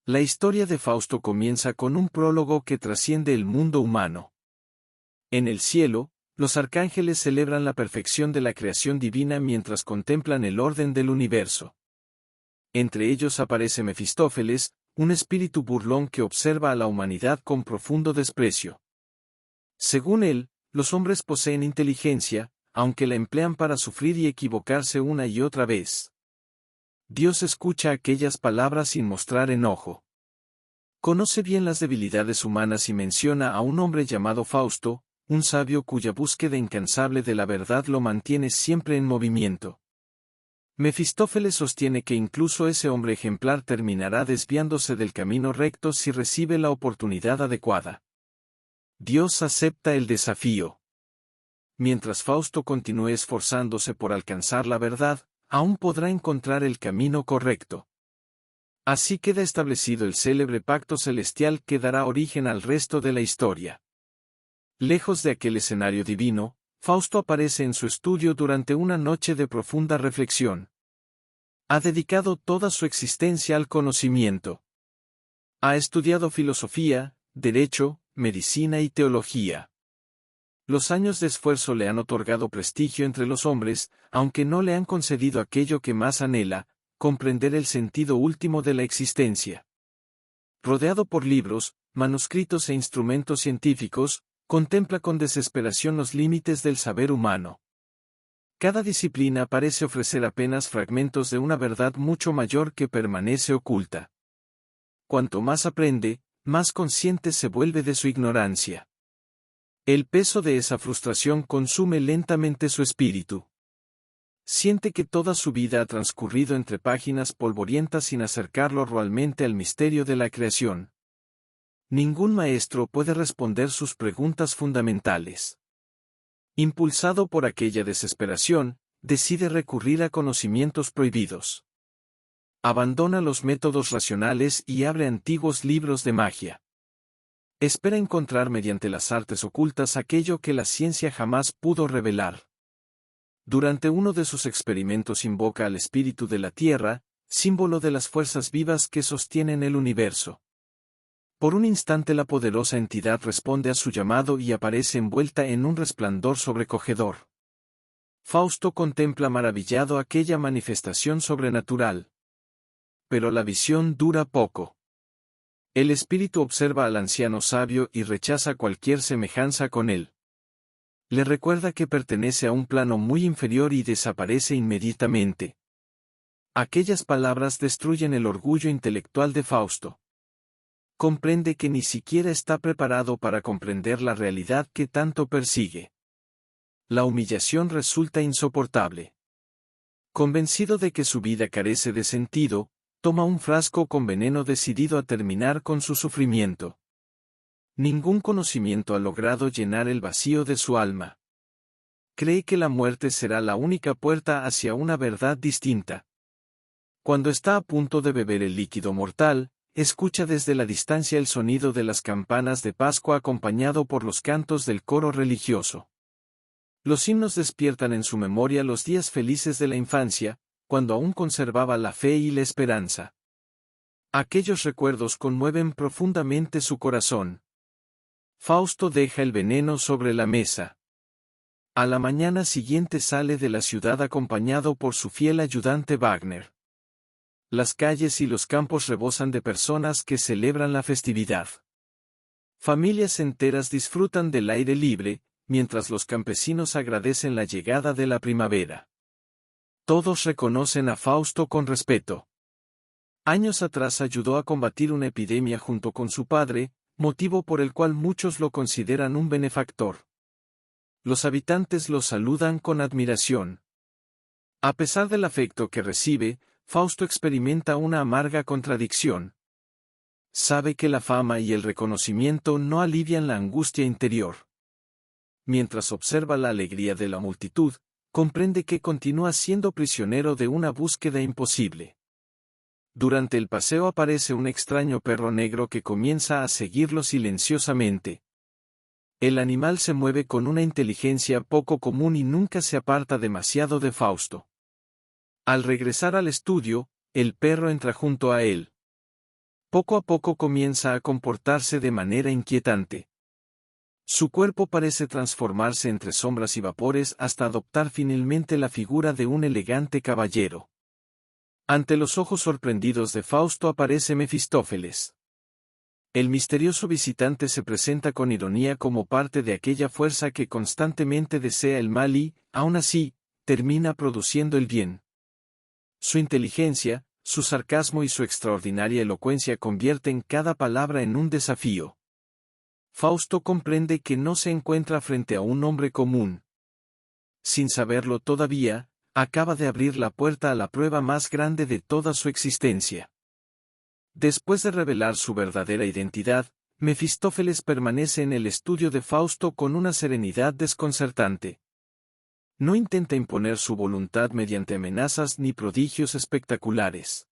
La historia de Fausto comienza con un prólogo que trasciende el mundo humano. En el cielo, los arcángeles celebran la perfección de la creación divina mientras contemplan el orden del universo. Entre ellos aparece Mefistófeles, un espíritu burlón que observa a la humanidad con profundo desprecio. Según él, los hombres poseen inteligencia, aunque la emplean para sufrir y equivocarse una y otra vez. Dios escucha aquellas palabras sin mostrar enojo. Conoce bien las debilidades humanas y menciona a un hombre llamado Fausto, un sabio cuya búsqueda incansable de la verdad lo mantiene siempre en movimiento. Mefistófeles sostiene que incluso ese hombre ejemplar terminará desviándose del camino recto si recibe la oportunidad adecuada. Dios acepta el desafío. Mientras Fausto continúe esforzándose por alcanzar la verdad, aún podrá encontrar el camino correcto. Así queda establecido el célebre pacto celestial que dará origen al resto de la historia. Lejos de aquel escenario divino, Fausto aparece en su estudio durante una noche de profunda reflexión. Ha dedicado toda su existencia al conocimiento. Ha estudiado filosofía, derecho, medicina y teología. Los años de esfuerzo le han otorgado prestigio entre los hombres, aunque no le han concedido aquello que más anhela, comprender el sentido último de la existencia. Rodeado por libros, manuscritos e instrumentos científicos, contempla con desesperación los límites del saber humano. Cada disciplina parece ofrecer apenas fragmentos de una verdad mucho mayor que permanece oculta. Cuanto más aprende, más consciente se vuelve de su ignorancia. El peso de esa frustración consume lentamente su espíritu. Siente que toda su vida ha transcurrido entre páginas polvorientas sin acercarlo realmente al misterio de la creación. Ningún maestro puede responder sus preguntas fundamentales. Impulsado por aquella desesperación, decide recurrir a conocimientos prohibidos. Abandona los métodos racionales y abre antiguos libros de magia. Espera encontrar mediante las artes ocultas aquello que la ciencia jamás pudo revelar. Durante uno de sus experimentos invoca al espíritu de la Tierra, símbolo de las fuerzas vivas que sostienen el universo. Por un instante la poderosa entidad responde a su llamado y aparece envuelta en un resplandor sobrecogedor. Fausto contempla maravillado aquella manifestación sobrenatural. Pero la visión dura poco. El espíritu observa al anciano sabio y rechaza cualquier semejanza con él. Le recuerda que pertenece a un plano muy inferior y desaparece inmediatamente. Aquellas palabras destruyen el orgullo intelectual de Fausto. Comprende que ni siquiera está preparado para comprender la realidad que tanto persigue. La humillación resulta insoportable. Convencido de que su vida carece de sentido, toma un frasco con veneno decidido a terminar con su sufrimiento. Ningún conocimiento ha logrado llenar el vacío de su alma. Cree que la muerte será la única puerta hacia una verdad distinta. Cuando está a punto de beber el líquido mortal, escucha desde la distancia el sonido de las campanas de Pascua acompañado por los cantos del coro religioso. Los himnos despiertan en su memoria los días felices de la infancia, cuando aún conservaba la fe y la esperanza. Aquellos recuerdos conmueven profundamente su corazón. Fausto deja el veneno sobre la mesa. A la mañana siguiente sale de la ciudad acompañado por su fiel ayudante Wagner. Las calles y los campos rebosan de personas que celebran la festividad. Familias enteras disfrutan del aire libre, mientras los campesinos agradecen la llegada de la primavera. Todos reconocen a Fausto con respeto. Años atrás ayudó a combatir una epidemia junto con su padre, motivo por el cual muchos lo consideran un benefactor. Los habitantes lo saludan con admiración. A pesar del afecto que recibe, Fausto experimenta una amarga contradicción. Sabe que la fama y el reconocimiento no alivian la angustia interior. Mientras observa la alegría de la multitud, comprende que continúa siendo prisionero de una búsqueda imposible. Durante el paseo aparece un extraño perro negro que comienza a seguirlo silenciosamente. El animal se mueve con una inteligencia poco común y nunca se aparta demasiado de Fausto. Al regresar al estudio, el perro entra junto a él. Poco a poco comienza a comportarse de manera inquietante. Su cuerpo parece transformarse entre sombras y vapores hasta adoptar finalmente la figura de un elegante caballero. Ante los ojos sorprendidos de Fausto aparece Mefistófeles. El misterioso visitante se presenta con ironía como parte de aquella fuerza que constantemente desea el mal y, aun así, termina produciendo el bien. Su inteligencia, su sarcasmo y su extraordinaria elocuencia convierten cada palabra en un desafío. Fausto comprende que no se encuentra frente a un hombre común. Sin saberlo todavía, acaba de abrir la puerta a la prueba más grande de toda su existencia. Después de revelar su verdadera identidad, Mefistófeles permanece en el estudio de Fausto con una serenidad desconcertante. No intenta imponer su voluntad mediante amenazas ni prodigios espectaculares.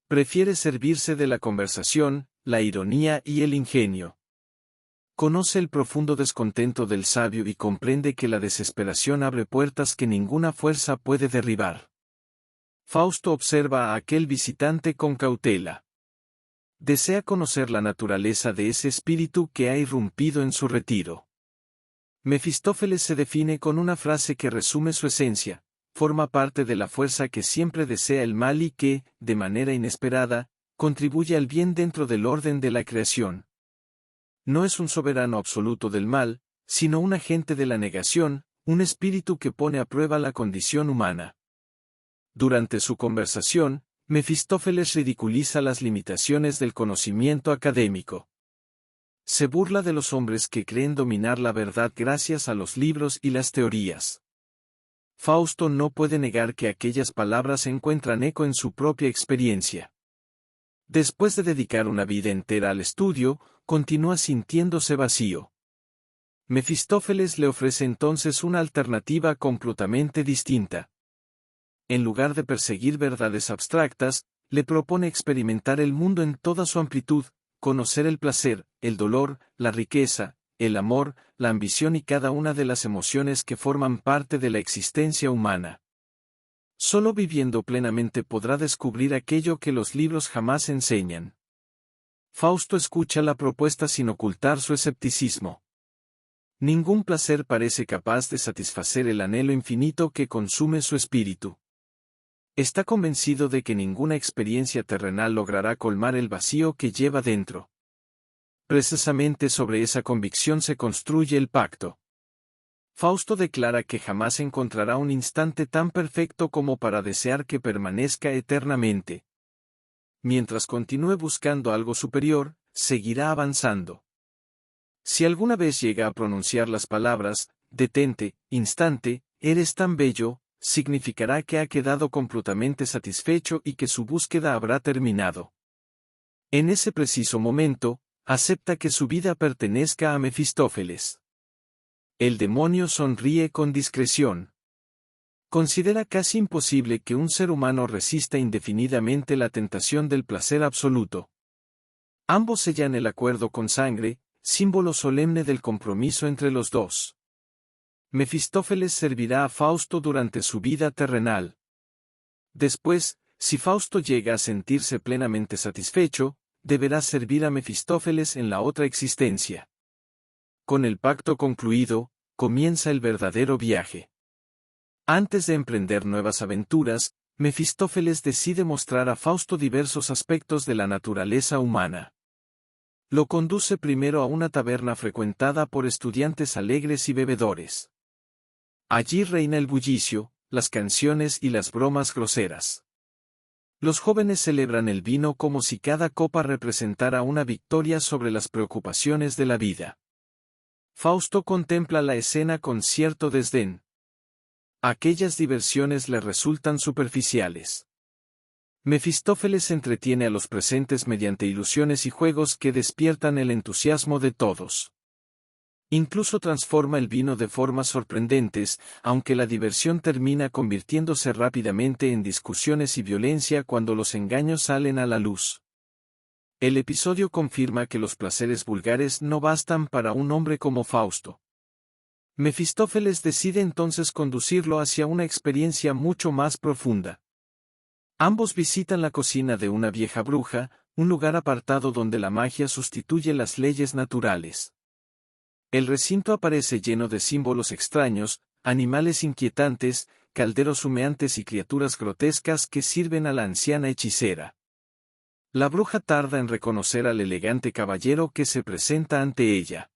Prefiere servirse de la conversación, la ironía y el ingenio. Conoce el profundo descontento del sabio y comprende que la desesperación abre puertas que ninguna fuerza puede derribar. Fausto observa a aquel visitante con cautela. Desea conocer la naturaleza de ese espíritu que ha irrumpido en su retiro. Mefistófeles se define con una frase que resume su esencia: forma parte de la fuerza que siempre desea el mal y que, de manera inesperada, contribuye al bien dentro del orden de la creación. No es un soberano absoluto del mal, sino un agente de la negación, un espíritu que pone a prueba la condición humana. Durante su conversación, Mefistófeles ridiculiza las limitaciones del conocimiento académico. Se burla de los hombres que creen dominar la verdad gracias a los libros y las teorías. Fausto no puede negar que aquellas palabras encuentran eco en su propia experiencia. Después de dedicar una vida entera al estudio, continúa sintiéndose vacío. Mefistófeles le ofrece entonces una alternativa completamente distinta. En lugar de perseguir verdades abstractas, le propone experimentar el mundo en toda su amplitud, conocer el placer, el dolor, la riqueza, el amor, la ambición y cada una de las emociones que forman parte de la existencia humana. Solo viviendo plenamente podrá descubrir aquello que los libros jamás enseñan. Fausto escucha la propuesta sin ocultar su escepticismo. Ningún placer parece capaz de satisfacer el anhelo infinito que consume su espíritu. Está convencido de que ninguna experiencia terrenal logrará colmar el vacío que lleva dentro. Precisamente sobre esa convicción se construye el pacto. Fausto declara que jamás encontrará un instante tan perfecto como para desear que permanezca eternamente. Mientras continúe buscando algo superior, seguirá avanzando. Si alguna vez llega a pronunciar las palabras, detente, instante, eres tan bello, significará que ha quedado completamente satisfecho y que su búsqueda habrá terminado. En ese preciso momento, acepta que su vida pertenezca a Mefistófeles. El demonio sonríe con discreción. Considera casi imposible que un ser humano resista indefinidamente la tentación del placer absoluto. Ambos sellan el acuerdo con sangre, símbolo solemne del compromiso entre los dos. Mefistófeles servirá a Fausto durante su vida terrenal. Después, si Fausto llega a sentirse plenamente satisfecho, deberá servir a Mefistófeles en la otra existencia. Con el pacto concluido, comienza el verdadero viaje. Antes de emprender nuevas aventuras, Mefistófeles decide mostrar a Fausto diversos aspectos de la naturaleza humana. Lo conduce primero a una taberna frecuentada por estudiantes alegres y bebedores. Allí reina el bullicio, las canciones y las bromas groseras. Los jóvenes celebran el vino como si cada copa representara una victoria sobre las preocupaciones de la vida. Fausto contempla la escena con cierto desdén. Aquellas diversiones le resultan superficiales. Mefistófeles entretiene a los presentes mediante ilusiones y juegos que despiertan el entusiasmo de todos. Incluso transforma el vino de formas sorprendentes, aunque la diversión termina convirtiéndose rápidamente en discusiones y violencia cuando los engaños salen a la luz. El episodio confirma que los placeres vulgares no bastan para un hombre como Fausto. Mefistófeles decide entonces conducirlo hacia una experiencia mucho más profunda. Ambos visitan la cocina de una vieja bruja, un lugar apartado donde la magia sustituye las leyes naturales. El recinto aparece lleno de símbolos extraños, animales inquietantes, calderos humeantes y criaturas grotescas que sirven a la anciana hechicera. La bruja tarda en reconocer al elegante caballero que se presenta ante ella.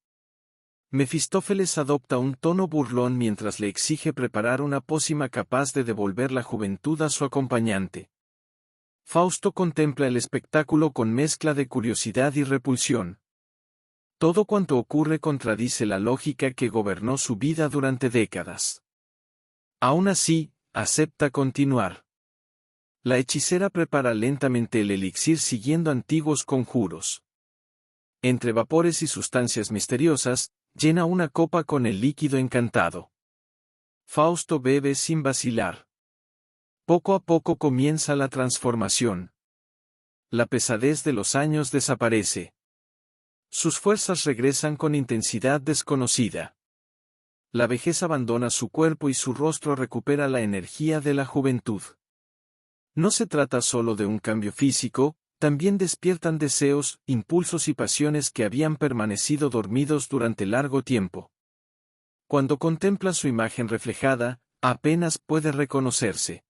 Mefistófeles adopta un tono burlón mientras le exige preparar una pócima capaz de devolver la juventud a su acompañante. Fausto contempla el espectáculo con mezcla de curiosidad y repulsión. Todo cuanto ocurre contradice la lógica que gobernó su vida durante décadas. Aún así, acepta continuar. La hechicera prepara lentamente el elixir siguiendo antiguos conjuros. Entre vapores y sustancias misteriosas, llena una copa con el líquido encantado. Fausto bebe sin vacilar. Poco a poco comienza la transformación. La pesadez de los años desaparece. Sus fuerzas regresan con intensidad desconocida. La vejez abandona su cuerpo y su rostro recupera la energía de la juventud. No se trata solo de un cambio físico, también despiertan deseos, impulsos y pasiones que habían permanecido dormidos durante largo tiempo. Cuando contempla su imagen reflejada, apenas puede reconocerse.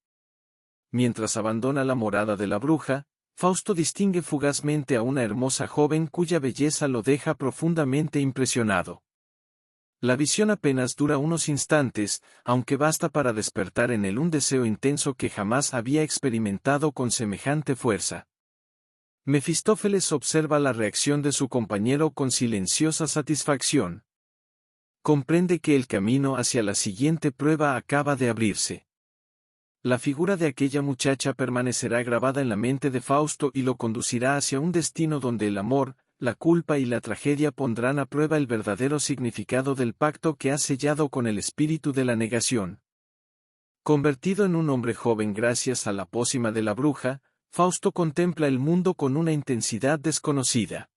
Mientras abandona la morada de la bruja, Fausto distingue fugazmente a una hermosa joven cuya belleza lo deja profundamente impresionado. La visión apenas dura unos instantes, aunque basta para despertar en él un deseo intenso que jamás había experimentado con semejante fuerza. Mefistófeles observa la reacción de su compañero con silenciosa satisfacción. Comprende que el camino hacia la siguiente prueba acaba de abrirse. La figura de aquella muchacha permanecerá grabada en la mente de Fausto y lo conducirá hacia un destino donde el amor, la culpa y la tragedia pondrán a prueba el verdadero significado del pacto que ha sellado con el espíritu de la negación. Convertido en un hombre joven gracias a la pócima de la bruja, Fausto contempla el mundo con una intensidad desconocida.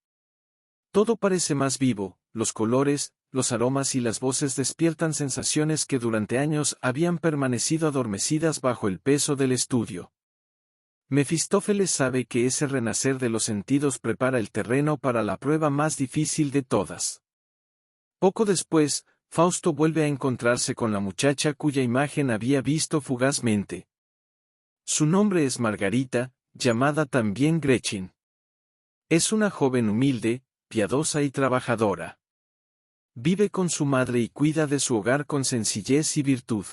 Todo parece más vivo, los colores, los aromas y las voces despiertan sensaciones que durante años habían permanecido adormecidas bajo el peso del estudio. Mefistófeles sabe que ese renacer de los sentidos prepara el terreno para la prueba más difícil de todas. Poco después, Fausto vuelve a encontrarse con la muchacha cuya imagen había visto fugazmente. Su nombre es Margarita, llamada también Gretchen. Es una joven humilde, piadosa y trabajadora. Vive con su madre y cuida de su hogar con sencillez y virtud.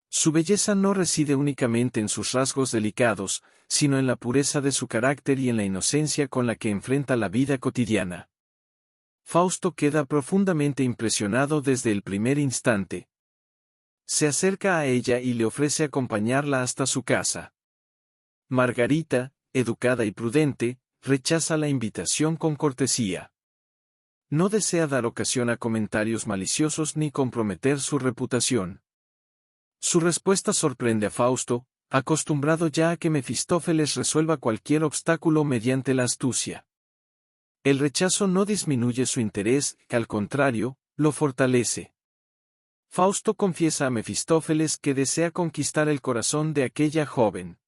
Su belleza no reside únicamente en sus rasgos delicados, sino en la pureza de su carácter y en la inocencia con la que enfrenta la vida cotidiana. Fausto queda profundamente impresionado desde el primer instante. Se acerca a ella y le ofrece acompañarla hasta su casa. Margarita, educada y prudente, rechaza la invitación con cortesía. No desea dar ocasión a comentarios maliciosos ni comprometer su reputación. Su respuesta sorprende a Fausto, acostumbrado ya a que Mefistófeles resuelva cualquier obstáculo mediante la astucia. El rechazo no disminuye su interés, al contrario, lo fortalece. Fausto confiesa a Mefistófeles que desea conquistar el corazón de aquella joven.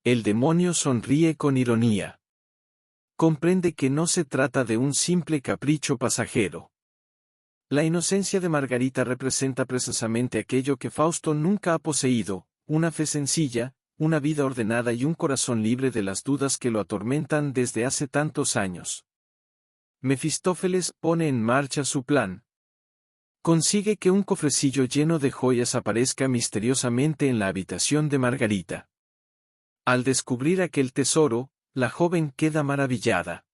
El demonio sonríe con ironía. Comprende que no se trata de un simple capricho pasajero. La inocencia de Margarita representa precisamente aquello que Fausto nunca ha poseído, una fe sencilla, una vida ordenada y un corazón libre de las dudas que lo atormentan desde hace tantos años. Mefistófeles pone en marcha su plan. Consigue que un cofrecillo lleno de joyas aparezca misteriosamente en la habitación de Margarita. Al descubrir aquel tesoro, la joven queda maravillada.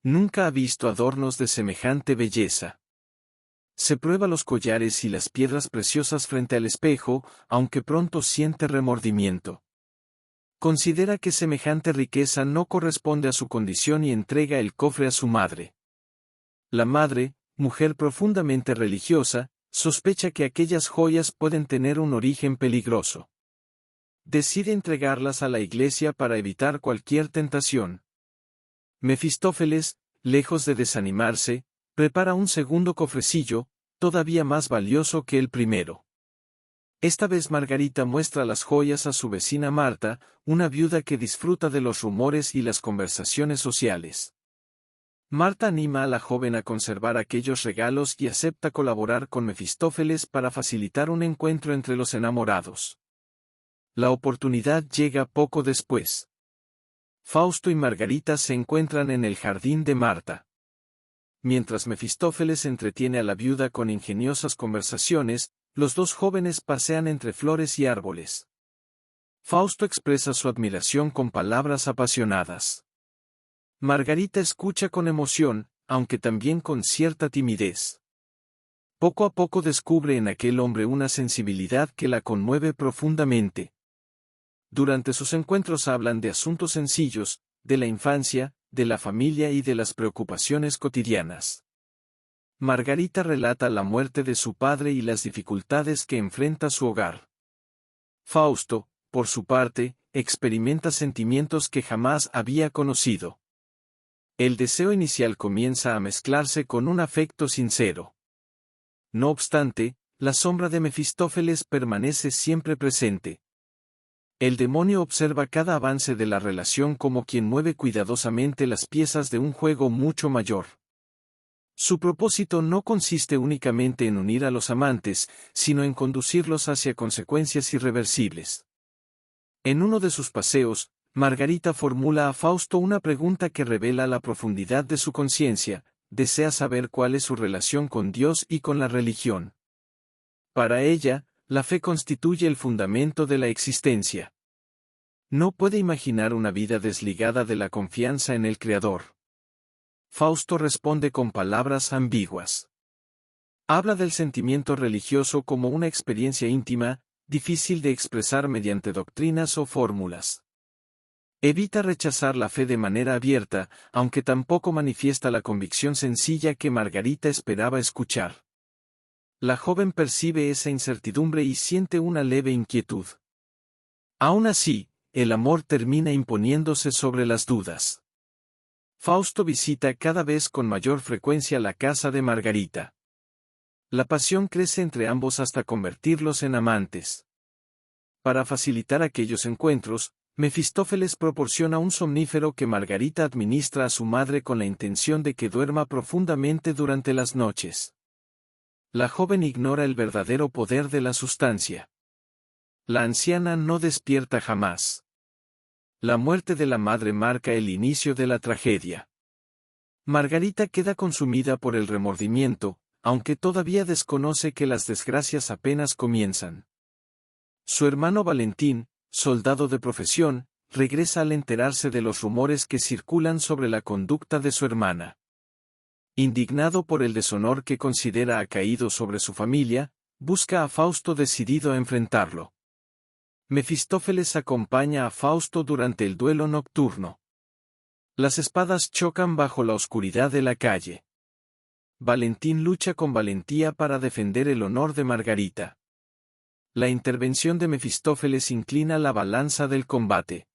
Nunca ha visto adornos de semejante belleza. Se prueba los collares y las piedras preciosas frente al espejo, aunque pronto siente remordimiento. Considera que semejante riqueza no corresponde a su condición y entrega el cofre a su madre. La madre, mujer profundamente religiosa, sospecha que aquellas joyas pueden tener un origen peligroso. Decide entregarlas a la iglesia para evitar cualquier tentación. Mefistófeles, lejos de desanimarse, prepara un segundo cofrecillo, todavía más valioso que el primero. Esta vez Margarita muestra las joyas a su vecina Marta, una viuda que disfruta de los rumores y las conversaciones sociales. Marta anima a la joven a conservar aquellos regalos y acepta colaborar con Mefistófeles para facilitar un encuentro entre los enamorados. La oportunidad llega poco después. Fausto y Margarita se encuentran en el jardín de Marta. Mientras Mefistófeles entretiene a la viuda con ingeniosas conversaciones, los dos jóvenes pasean entre flores y árboles. Fausto expresa su admiración con palabras apasionadas. Margarita escucha con emoción, aunque también con cierta timidez. Poco a poco descubre en aquel hombre una sensibilidad que la conmueve profundamente. Durante sus encuentros hablan de asuntos sencillos, de la infancia, de la familia y de las preocupaciones cotidianas. Margarita relata la muerte de su padre y las dificultades que enfrenta su hogar. Fausto, por su parte, experimenta sentimientos que jamás había conocido. El deseo inicial comienza a mezclarse con un afecto sincero. No obstante, la sombra de Mefistófeles permanece siempre presente. El demonio observa cada avance de la relación como quien mueve cuidadosamente las piezas de un juego mucho mayor. Su propósito no consiste únicamente en unir a los amantes, sino en conducirlos hacia consecuencias irreversibles. En uno de sus paseos, Margarita formula a Fausto una pregunta que revela la profundidad de su conciencia: desea saber cuál es su relación con Dios y con la religión. Para ella, la fe constituye el fundamento de la existencia. No puede imaginar una vida desligada de la confianza en el Creador. Fausto responde con palabras ambiguas. Habla del sentimiento religioso como una experiencia íntima, difícil de expresar mediante doctrinas o fórmulas. Evita rechazar la fe de manera abierta, aunque tampoco manifiesta la convicción sencilla que Margarita esperaba escuchar. La joven percibe esa incertidumbre y siente una leve inquietud. Aún así, el amor termina imponiéndose sobre las dudas. Fausto visita cada vez con mayor frecuencia la casa de Margarita. La pasión crece entre ambos hasta convertirlos en amantes. Para facilitar aquellos encuentros, Mefistófeles proporciona un somnífero que Margarita administra a su madre con la intención de que duerma profundamente durante las noches. La joven ignora el verdadero poder de la sustancia. La anciana no despierta jamás. La muerte de la madre marca el inicio de la tragedia. Margarita queda consumida por el remordimiento, aunque todavía desconoce que las desgracias apenas comienzan. Su hermano Valentín, soldado de profesión, regresa al enterarse de los rumores que circulan sobre la conducta de su hermana. Indignado por el deshonor que considera ha caído sobre su familia, busca a Fausto decidido a enfrentarlo. Mefistófeles acompaña a Fausto durante el duelo nocturno. Las espadas chocan bajo la oscuridad de la calle. Valentín lucha con valentía para defender el honor de Margarita. La intervención de Mefistófeles inclina la balanza del combate.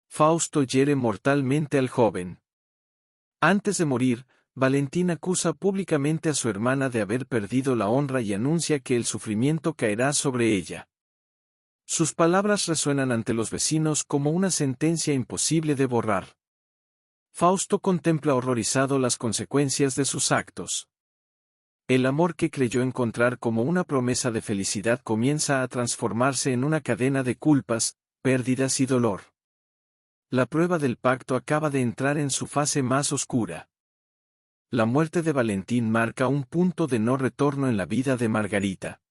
Fausto hiere mortalmente al joven. Antes de morir, Valentín acusa públicamente a su hermana de haber perdido la honra y anuncia que el sufrimiento caerá sobre ella. Sus palabras resuenan ante los vecinos como una sentencia imposible de borrar. Fausto contempla horrorizado las consecuencias de sus actos. El amor que creyó encontrar como una promesa de felicidad comienza a transformarse en una cadena de culpas, pérdidas y dolor. La prueba del pacto acaba de entrar en su fase más oscura. La muerte de Valentín marca un punto de no retorno en la vida de Margarita.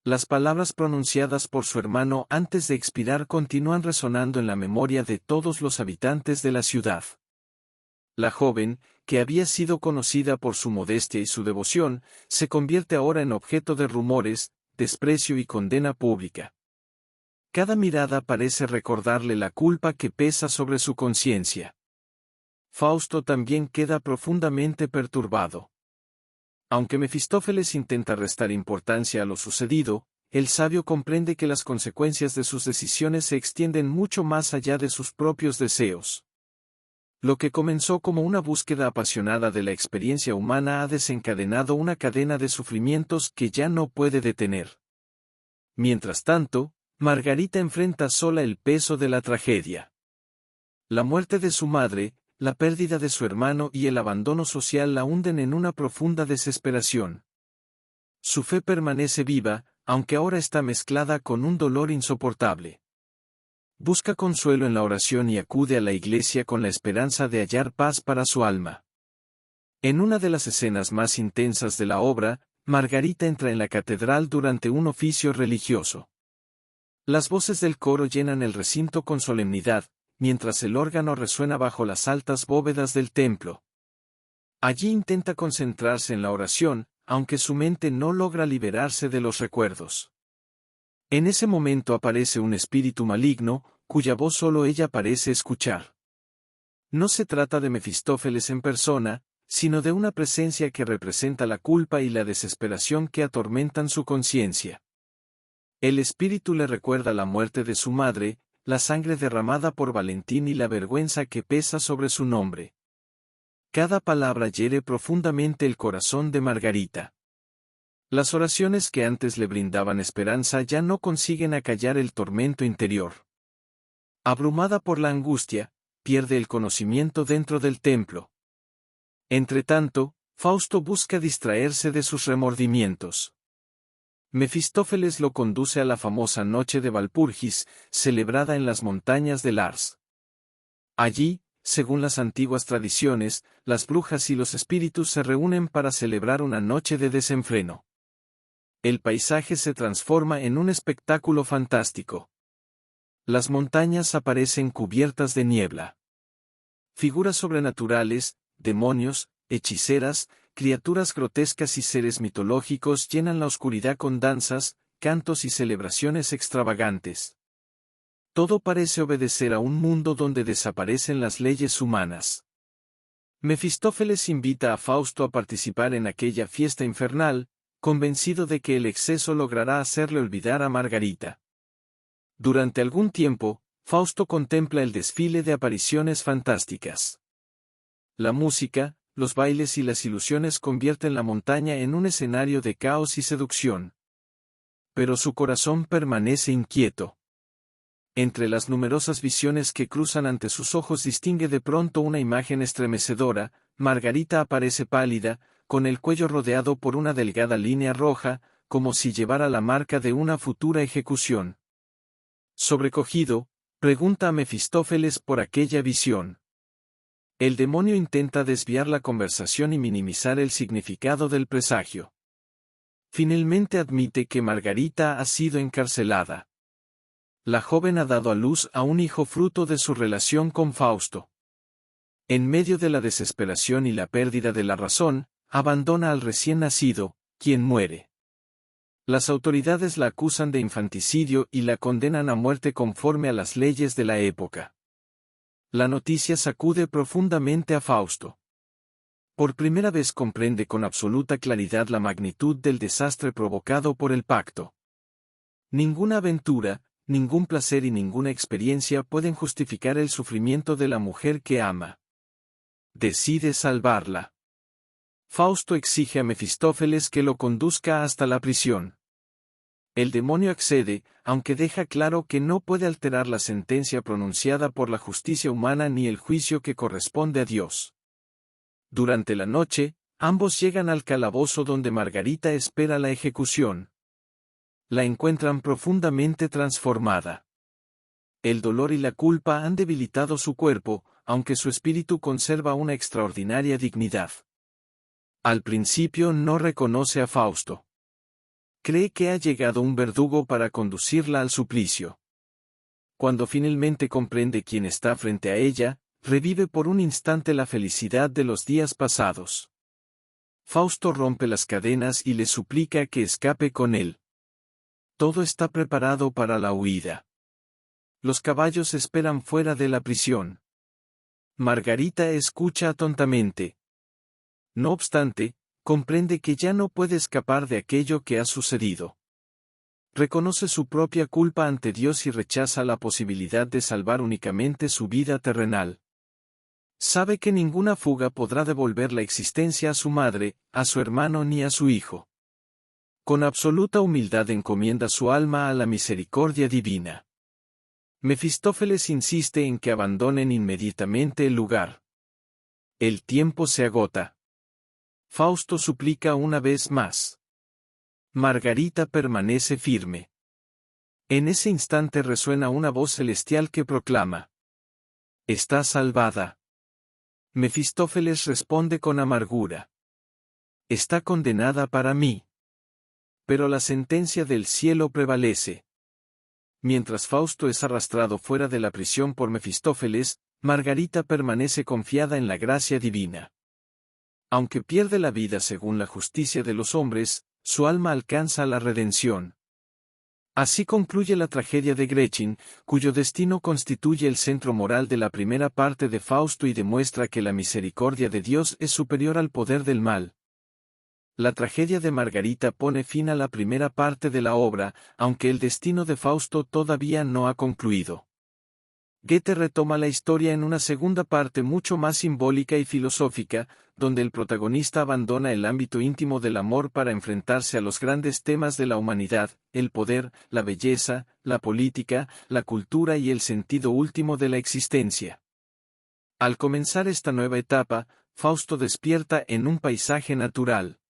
Las palabras pronunciadas por su hermano antes de expirar continúan resonando en la memoria de todos los habitantes de la ciudad. La joven, que había sido conocida por su modestia y su devoción, se convierte ahora en objeto de rumores, desprecio y condena pública. Cada mirada parece recordarle la culpa que pesa sobre su conciencia. Fausto también queda profundamente perturbado. Aunque Mefistófeles intenta restar importancia a lo sucedido, el sabio comprende que las consecuencias de sus decisiones se extienden mucho más allá de sus propios deseos. Lo que comenzó como una búsqueda apasionada de la experiencia humana ha desencadenado una cadena de sufrimientos que ya no puede detener. Mientras tanto, Margarita enfrenta sola el peso de la tragedia. La muerte de su madre, la pérdida de su hermano y el abandono social la hunden en una profunda desesperación. Su fe permanece viva, aunque ahora está mezclada con un dolor insoportable. Busca consuelo en la oración y acude a la iglesia con la esperanza de hallar paz para su alma. En una de las escenas más intensas de la obra, Margarita entra en la catedral durante un oficio religioso. Las voces del coro llenan el recinto con solemnidad, mientras el órgano resuena bajo las altas bóvedas del templo. Allí intenta concentrarse en la oración, aunque su mente no logra liberarse de los recuerdos. En ese momento aparece un espíritu maligno, cuya voz solo ella parece escuchar. No se trata de Mefistófeles en persona, sino de una presencia que representa la culpa y la desesperación que atormentan su conciencia. El espíritu le recuerda la muerte de su madre, la sangre derramada por Valentín y la vergüenza que pesa sobre su nombre. Cada palabra hiere profundamente el corazón de Margarita. Las oraciones que antes le brindaban esperanza ya no consiguen acallar el tormento interior. Abrumada por la angustia, pierde el conocimiento dentro del templo. Entretanto, Fausto busca distraerse de sus remordimientos. Mefistófeles lo conduce a la famosa noche de Walpurgis, celebrada en las montañas de Lars. Allí, según las antiguas tradiciones, las brujas y los espíritus se reúnen para celebrar una noche de desenfreno. El paisaje se transforma en un espectáculo fantástico. Las montañas aparecen cubiertas de niebla. Figuras sobrenaturales, demonios, hechiceras, criaturas grotescas y seres mitológicos llenan la oscuridad con danzas, cantos y celebraciones extravagantes. Todo parece obedecer a un mundo donde desaparecen las leyes humanas. Mefistófeles invita a Fausto a participar en aquella fiesta infernal, convencido de que el exceso logrará hacerle olvidar a Margarita. Durante algún tiempo, Fausto contempla el desfile de apariciones fantásticas. La música, los bailes y las ilusiones convierten la montaña en un escenario de caos y seducción. Pero su corazón permanece inquieto. Entre las numerosas visiones que cruzan ante sus ojos distingue de pronto una imagen estremecedora. Margarita aparece pálida, con el cuello rodeado por una delgada línea roja, como si llevara la marca de una futura ejecución. Sobrecogido, pregunta a Mefistófeles por aquella visión. El demonio intenta desviar la conversación y minimizar el significado del presagio. Finalmente admite que Margarita ha sido encarcelada. La joven ha dado a luz a un hijo fruto de su relación con Fausto. En medio de la desesperación y la pérdida de la razón, abandona al recién nacido, quien muere. Las autoridades la acusan de infanticidio y la condenan a muerte conforme a las leyes de la época. La noticia sacude profundamente a Fausto. Por primera vez comprende con absoluta claridad la magnitud del desastre provocado por el pacto. Ninguna aventura, ningún placer y ninguna experiencia pueden justificar el sufrimiento de la mujer que ama. Decide salvarla. Fausto exige a Mefistófeles que lo conduzca hasta la prisión. El demonio accede, aunque deja claro que no puede alterar la sentencia pronunciada por la justicia humana ni el juicio que corresponde a Dios. Durante la noche, ambos llegan al calabozo donde Margarita espera la ejecución. La encuentran profundamente transformada. El dolor y la culpa han debilitado su cuerpo, aunque su espíritu conserva una extraordinaria dignidad. Al principio no reconoce a Fausto. Cree que ha llegado un verdugo para conducirla al suplicio. Cuando finalmente comprende quién está frente a ella, revive por un instante la felicidad de los días pasados. Fausto rompe las cadenas y le suplica que escape con él. Todo está preparado para la huida. Los caballos esperan fuera de la prisión. Margarita escucha atentamente. No obstante, comprende que ya no puede escapar de aquello que ha sucedido. Reconoce su propia culpa ante Dios y rechaza la posibilidad de salvar únicamente su vida terrenal. Sabe que ninguna fuga podrá devolver la existencia a su madre, a su hermano ni a su hijo. Con absoluta humildad encomienda su alma a la misericordia divina. Mefistófeles insiste en que abandonen inmediatamente el lugar. El tiempo se agota. Fausto suplica una vez más. Margarita permanece firme. En ese instante resuena una voz celestial que proclama: «Está salvada». Mefistófeles responde con amargura: «Está condenada para mí». Pero la sentencia del cielo prevalece. Mientras Fausto es arrastrado fuera de la prisión por Mefistófeles, Margarita permanece confiada en la gracia divina. Aunque pierde la vida según la justicia de los hombres, su alma alcanza la redención. Así concluye la tragedia de Gretchen, cuyo destino constituye el centro moral de la primera parte de Fausto y demuestra que la misericordia de Dios es superior al poder del mal. La tragedia de Margarita pone fin a la primera parte de la obra, aunque el destino de Fausto todavía no ha concluido. Goethe retoma la historia en una segunda parte mucho más simbólica y filosófica, donde el protagonista abandona el ámbito íntimo del amor para enfrentarse a los grandes temas de la humanidad, el poder, la belleza, la política, la cultura y el sentido último de la existencia. Al comenzar esta nueva etapa, Fausto despierta en un paisaje natural.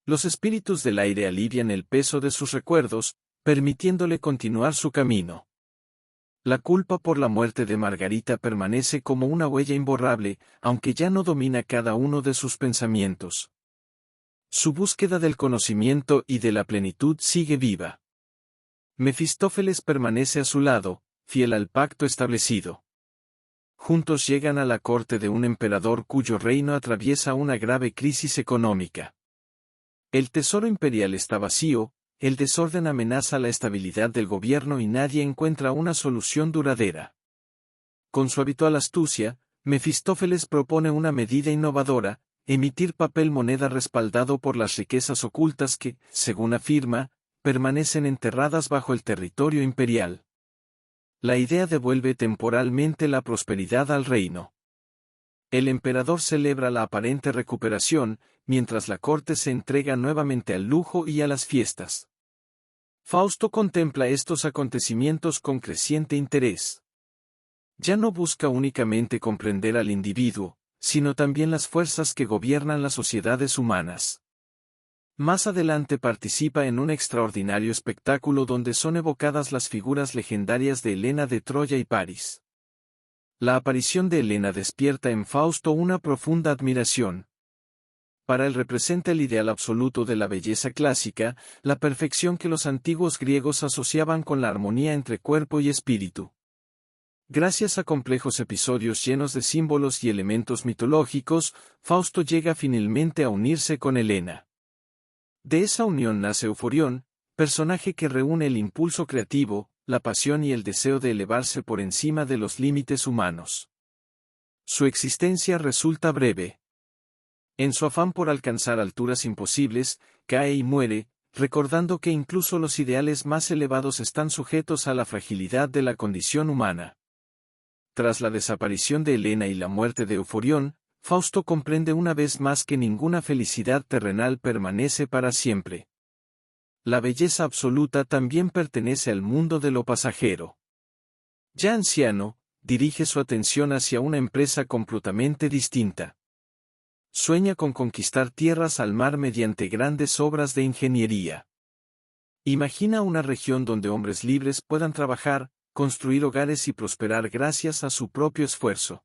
Los espíritus del aire alivian el peso de sus recuerdos, permitiéndole continuar su camino. La culpa por la muerte de Margarita permanece como una huella imborrable, aunque ya no domina cada uno de sus pensamientos. Su búsqueda del conocimiento y de la plenitud sigue viva. Mefistófeles permanece a su lado, fiel al pacto establecido. Juntos llegan a la corte de un emperador cuyo reino atraviesa una grave crisis económica. El tesoro imperial está vacío, el desorden amenaza la estabilidad del gobierno y nadie encuentra una solución duradera. Con su habitual astucia, Mefistófeles propone una medida innovadora: emitir papel moneda respaldado por las riquezas ocultas que, según afirma, permanecen enterradas bajo el territorio imperial. La idea devuelve temporalmente la prosperidad al reino. El emperador celebra la aparente recuperación, mientras la corte se entrega nuevamente al lujo y a las fiestas. Fausto contempla estos acontecimientos con creciente interés. Ya no busca únicamente comprender al individuo, sino también las fuerzas que gobiernan las sociedades humanas. Más adelante participa en un extraordinario espectáculo donde son evocadas las figuras legendarias de Helena de Troya y París. La aparición de Helena despierta en Fausto una profunda admiración. Para él representa el ideal absoluto de la belleza clásica, la perfección que los antiguos griegos asociaban con la armonía entre cuerpo y espíritu. Gracias a complejos episodios llenos de símbolos y elementos mitológicos, Fausto llega finalmente a unirse con Helena. De esa unión nace Euforión, personaje que reúne el impulso creativo, la pasión y el deseo de elevarse por encima de los límites humanos. Su existencia resulta breve. En su afán por alcanzar alturas imposibles, cae y muere, recordando que incluso los ideales más elevados están sujetos a la fragilidad de la condición humana. Tras la desaparición de Helena y la muerte de Euforión, Fausto comprende una vez más que ninguna felicidad terrenal permanece para siempre. La belleza absoluta también pertenece al mundo de lo pasajero. Ya anciano, dirige su atención hacia una empresa completamente distinta. Sueña con conquistar tierras al mar mediante grandes obras de ingeniería. Imagina una región donde hombres libres puedan trabajar, construir hogares y prosperar gracias a su propio esfuerzo.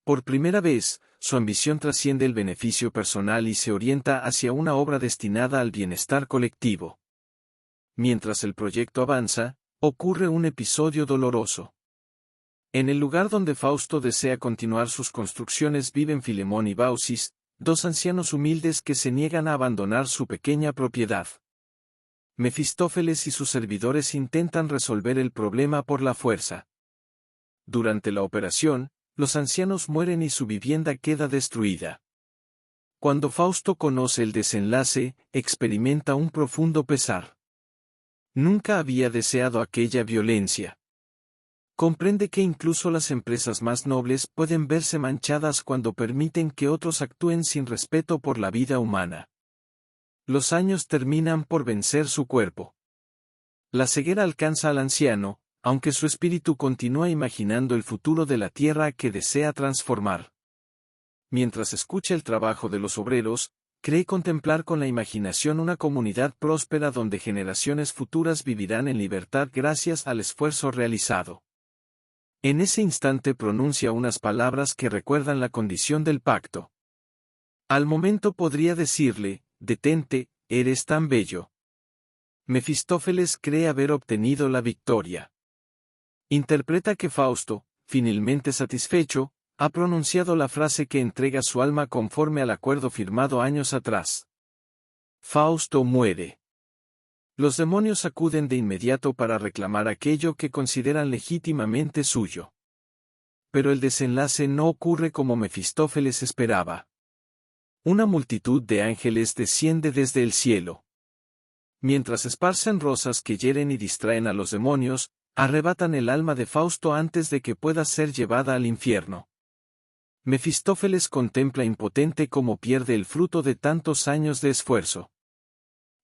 Por primera vez, su ambición trasciende el beneficio personal y se orienta hacia una obra destinada al bienestar colectivo. Mientras el proyecto avanza, ocurre un episodio doloroso. En el lugar donde Fausto desea continuar sus construcciones viven Filemón y Baucis, dos ancianos humildes que se niegan a abandonar su pequeña propiedad. Mefistófeles y sus servidores intentan resolver el problema por la fuerza. Durante la operación, los ancianos mueren y su vivienda queda destruida. Cuando Fausto conoce el desenlace, experimenta un profundo pesar. Nunca había deseado aquella violencia. Comprende que incluso las empresas más nobles pueden verse manchadas cuando permiten que otros actúen sin respeto por la vida humana. Los años terminan por vencer su cuerpo. La ceguera alcanza al anciano, aunque su espíritu continúa imaginando el futuro de la tierra que desea transformar. Mientras escucha el trabajo de los obreros, cree contemplar con la imaginación una comunidad próspera donde generaciones futuras vivirán en libertad gracias al esfuerzo realizado. En ese instante pronuncia unas palabras que recuerdan la condición del pacto. Al momento podría decirle, detente, eres tan bello. Mefistófeles cree haber obtenido la victoria. Interpreta que Fausto, finalmente satisfecho, ha pronunciado la frase que entrega su alma conforme al acuerdo firmado años atrás. Fausto muere. Los demonios acuden de inmediato para reclamar aquello que consideran legítimamente suyo. Pero el desenlace no ocurre como Mefistófeles esperaba. Una multitud de ángeles desciende desde el cielo. Mientras esparcen rosas que hieren y distraen a los demonios, arrebatan el alma de Fausto antes de que pueda ser llevada al infierno. Mefistófeles contempla impotente cómo pierde el fruto de tantos años de esfuerzo.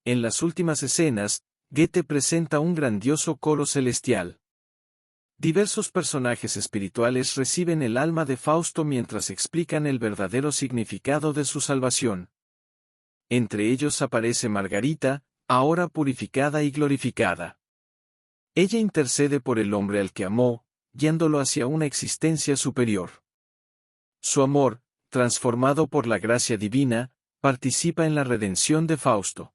En las últimas escenas, Goethe presenta un grandioso coro celestial. Diversos personajes espirituales reciben el alma de Fausto mientras explican el verdadero significado de su salvación. Entre ellos aparece Margarita, ahora purificada y glorificada. Ella intercede por el hombre al que amó, guiándolo hacia una existencia superior. Su amor, transformado por la gracia divina, participa en la redención de Fausto.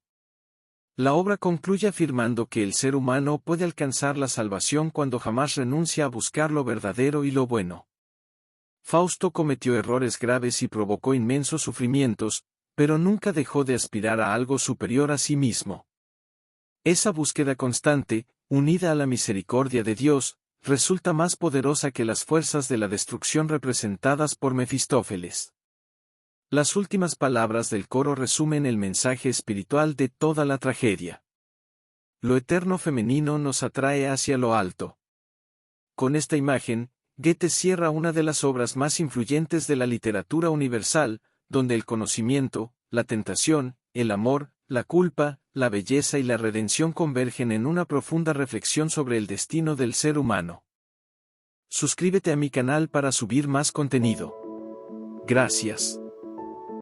La obra concluye afirmando que el ser humano puede alcanzar la salvación cuando jamás renuncia a buscar lo verdadero y lo bueno. Fausto cometió errores graves y provocó inmensos sufrimientos, pero nunca dejó de aspirar a algo superior a sí mismo. Esa búsqueda constante, unida a la misericordia de Dios, resulta más poderosa que las fuerzas de la destrucción representadas por Mefistófeles. Las últimas palabras del coro resumen el mensaje espiritual de toda la tragedia. Lo eterno femenino nos atrae hacia lo alto. Con esta imagen, Goethe cierra una de las obras más influyentes de la literatura universal, donde el conocimiento, la tentación, el amor, la culpa, la belleza y la redención convergen en una profunda reflexión sobre el destino del ser humano. Suscríbete a mi canal para subir más contenido. Gracias.